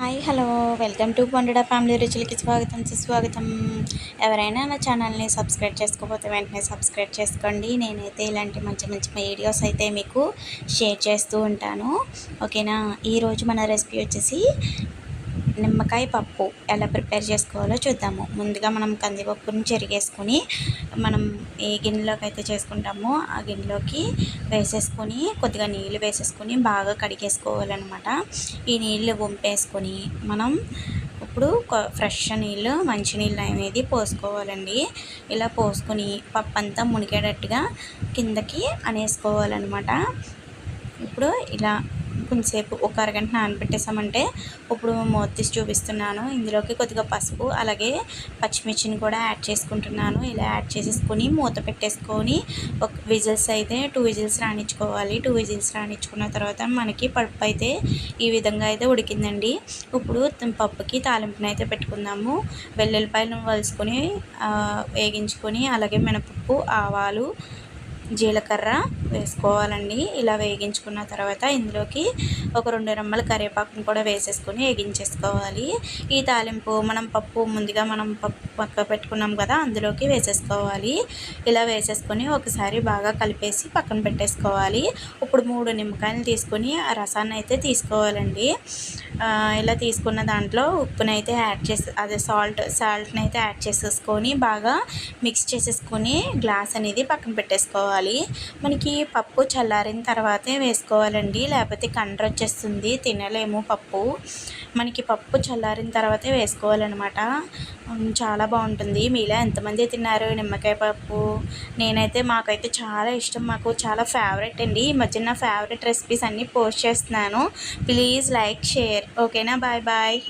Hi hello welcome to వండడా family రుచులకి స్వాగతం సుస్వాగతం. ఎవరైనా నా ఛానల్ని సబ్స్క్రైబ్ చేసుకోకపోతే వెంటనే సబ్స్క్రైబ్ చేసుకోండి. నేనైతే ఇలాంటి మంచి మంచి వీడియోస్ అయితే మీకు షేర్ చేస్తూ ఉంటాను. ఓకేనా. ఈరోజు మన రెసిపీ వచ్చేసి నిమ్మకాయ పప్పు ఎలా ప్రిపేర్ చేసుకోవాలో చూద్దాము. ముందుగా మనం కందిపప్పుని చెరిగేసుకొని మనం ఏ గిన్నెలోకి అయితే చేసుకుంటామో ఆ గిన్నెలోకి వేసేసుకొని కొద్దిగా నీళ్ళు వేసేసుకొని బాగా కడిగేసుకోవాలన్నమాట. ఈ నీళ్ళు వంపేసుకొని మనం ఇప్పుడు ఫ్రెష్ నీళ్ళు మంచి నీళ్ళు అనేది పోసుకోవాలండి. ఇలా పోసుకొని పప్పు అంతా మునిగేటట్టుగా కిందకి అనేసుకోవాలన్నమాట. ఇప్పుడు ఇలా కొంచెంసేపు ఒక అరగంట నానబెట్టేసామంటే ఇప్పుడు మూత తీసి చూపిస్తున్నాను. ఇందులోకి కొద్దిగా పసుపు అలాగే పచ్చిమిర్చిని కూడా యాడ్ చేసుకుంటున్నాను. ఇలా యాడ్ చేసేసుకొని మూత పెట్టేసుకొని ఒక విజిల్స్ అయితే 2 విజిల్స్ రాణించుకోవాలి. 2 విజిల్స్ రాణించుకున్న తర్వాత మనకి పప్పు అయితే ఈ విధంగా అయితే ఉడికిందండి. ఇప్పుడు పప్పుకి తాలింపుని అయితే పెట్టుకుందాము. వెల్లుల్లిపాయలను వలుసుకొని వేగించుకొని అలాగే మినపప్పు ఆవాలు జీలకర్ర వేసుకోవాలండి. ఇలా వేగించుకున్న తర్వాత ఇందులోకి ఒక 2 రెమ్మల కరివేపాకును కూడా వేసేసుకొని వేగించేసుకోవాలి. ఈ తాలింపు మనం పప్పు పక్క పెట్టుకున్నాం కదా, అందులోకి వేసేసుకోవాలి. ఇలా వేసేసుకొని ఒకసారి బాగా కలిపేసి పక్కన పెట్టేసుకోవాలి. ఇప్పుడు 3 నిమ్మకాయలు తీసుకొని ఆ రసాన్ని అయితే తీసుకోవాలండి. ఇలా తీసుకున్న దాంట్లో ఉప్పునైతే అయితే యాడ్ చేసి సాల్ట్ని అయితే యాడ్ చేసేసుకొని బాగా మిక్స్ చేసేసుకొని గ్లాస్ అనేది పక్కన పెట్టేసుకోవాలి. మనకి పప్పు చల్లారిన తర్వాతే వేసుకోవాలండి, లేకపోతే కండ్ర వచ్చేస్తుంది, తినలేము పప్పు. మనకి పప్పు చల్లారిన తర్వాతే వేసుకోవాలన్నమాట. చాలా బాగుంటుంది. మీలో ఎంతమంది తిన్నారు నిమ్మకాయ పప్పు? మాకైతే చాలా ఇష్టం, మాకు చాలా ఫేవరెట్ అండి. ఈ మధ్య నా ఫేవరెట్ రెసిపీస్ అన్నీ పోస్ట్ చేస్తున్నాను. Please like share. ఓకేనా. Bye bye.